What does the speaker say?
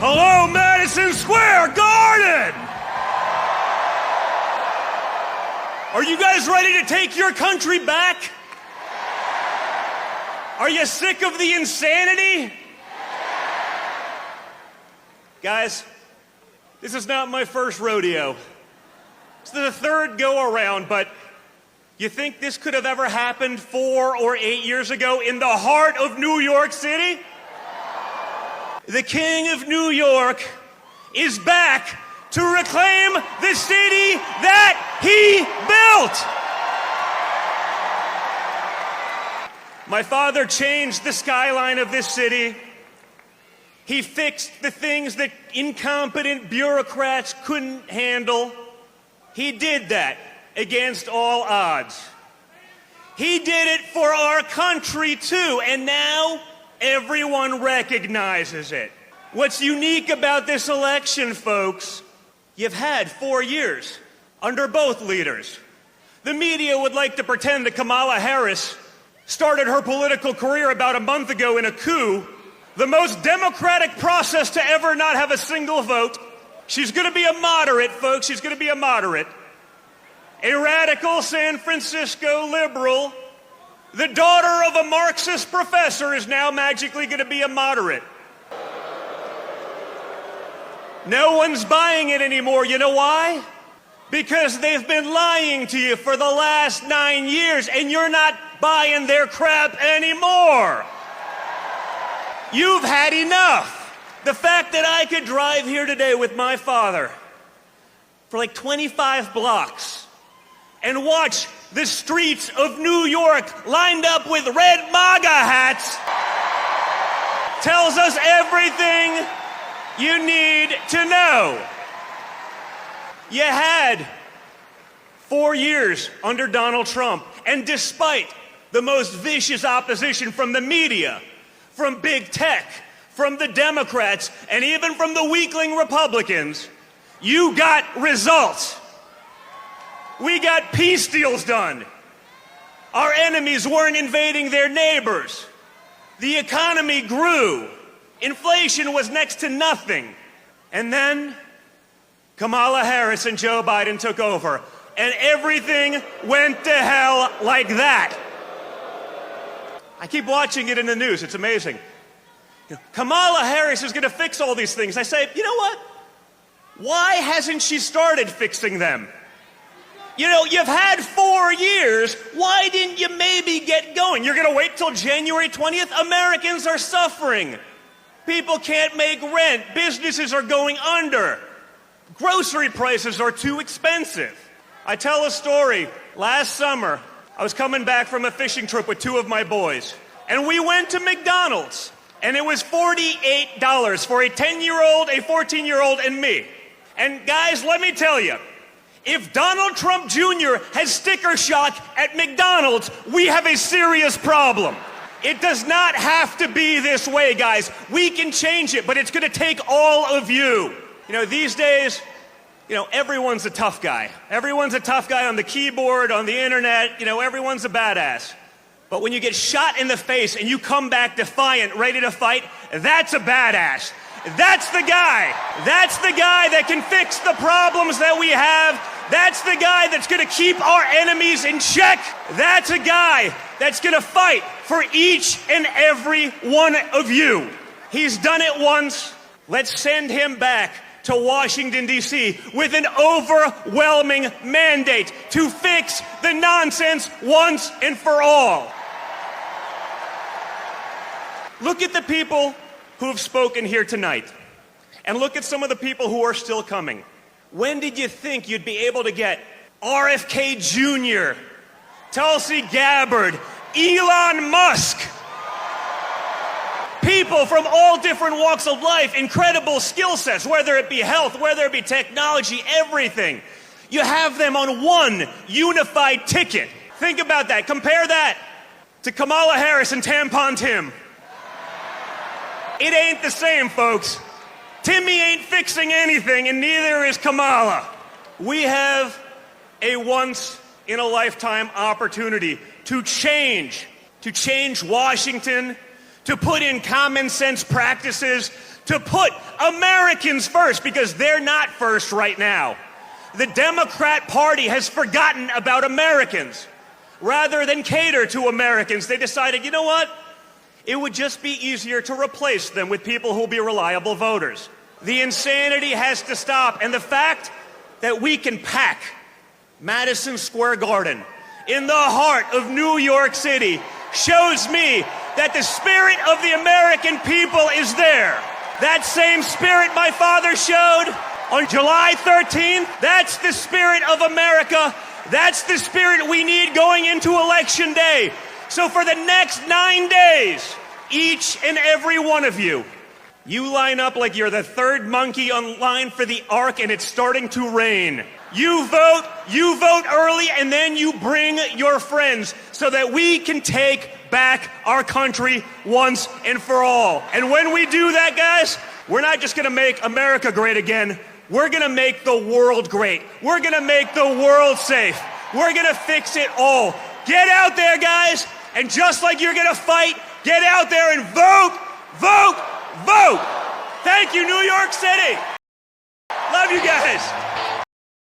Hello, Madison Square Garden! Are you guys ready to take your country back? Are you sick of the insanity? Guys, this is not my first rodeo. It's the third go around, but you think this could have ever happened 4 or 8 years ago in the heart of New York City? The King of New York is back to reclaim the city that he built. My father changed the skyline of this city. He fixed the things that incompetent bureaucrats couldn't handle. He did that against all odds. He did it for our country too, and now everyone recognizes it. What's unique about this election, folks, you've had 4 years under both leaders. The media would like to pretend that Kamala Harris started her political career about a month ago in a coup, the most democratic process to ever not have a single vote. She's going to be a moderate, folks. She's going to be a moderate. A radical San Francisco liberal. The daughter of a Marxist professor is now magically going to be a moderate. No one's buying it anymore. You know why? Because they've been lying to you for the last 9 years, and you're not buying their crap anymore. You've had enough. The fact that I could drive here today with my father for like 25 blocks and watch the streets of New York lined up with red MAGA hats tells us everything you need to know. You had 4 years under Donald Trump, and despite the most vicious opposition from the media, from big tech, from the Democrats, and even from the weakling Republicans, you got results. We got peace deals done. Our enemies weren't invading their neighbors. The economy grew. Inflation was next to nothing. And then Kamala Harris and Joe Biden took over, and everything went to hell like that. I keep watching it in the news. It's amazing. Kamala Harris is going to fix all these things. I say, you know what? Why hasn't she started fixing them? You know, you've had 4 years. Why didn't you maybe get going? You're going to wait till January 20th? Americans are suffering. People can't make rent. Businesses are going under. Grocery prices are too expensive. I tell a story. Last summer, I was coming back from a fishing trip with 2 of my boys, and we went to McDonald's, and it was $48 for a 10-year-old, a 14-year-old, and me. And guys, let me tell you, if Donald Trump Jr. has sticker shock at McDonald's, we have a serious problem. It does not have to be this way, guys. We can change it, but it's going to take all of you. You know, these days, you know, everyone's a tough guy. Everyone's a tough guy on the keyboard, on the internet. You know, everyone's a badass. But when you get shot in the face and you come back defiant, ready to fight, that's a badass. That's the guy. That's the guy that can fix the problems that we have. That's the guy that's going to keep our enemies in check. That's a guy that's going to fight for each and every one of you. He's done it once. Let's send him back to Washington, D.C. with an overwhelming mandate to fix the nonsense once and for all. Look at the people who have spoken here tonight, and look at some of the people who are still coming. When did you think you'd be able to get RFK Jr., Tulsi Gabbard, Elon Musk? People from all different walks of life, incredible skill sets, whether it be health, whether it be technology, everything. You have them on one unified ticket. Think about that. Compare that to Kamala Harris and Tampon Tim. It ain't the same, folks. Timmy ain't fixing anything, and neither is Kamala. We have a once-in-a-lifetime opportunity to change Washington, to put in common sense practices, to put Americans first, because they're not first right now. The Democrat Party has forgotten about Americans. Rather than cater to Americans, they decided, you know what? It would just be easier to replace them with people who will be reliable voters. The insanity has to stop, and the fact that we can pack Madison Square Garden in the heart of New York City shows me that the spirit of the American people is there. That same spirit my father showed on July 13th, that's the spirit of America. That's the spirit we need going into Election Day. So for the next 9 days, each and every one of you, you line up like you're the third monkey on line for the Ark and it's starting to rain. You vote early, and then you bring your friends so that we can take back our country once and for all. And when we do that, guys, we're not just gonna make America great again, we're gonna make the world great. We're gonna make the world safe. We're gonna fix it all. Get out there, guys, and just like you're gonna fight, get out there and vote, vote, vote. Thank you, New York City. Love you guys.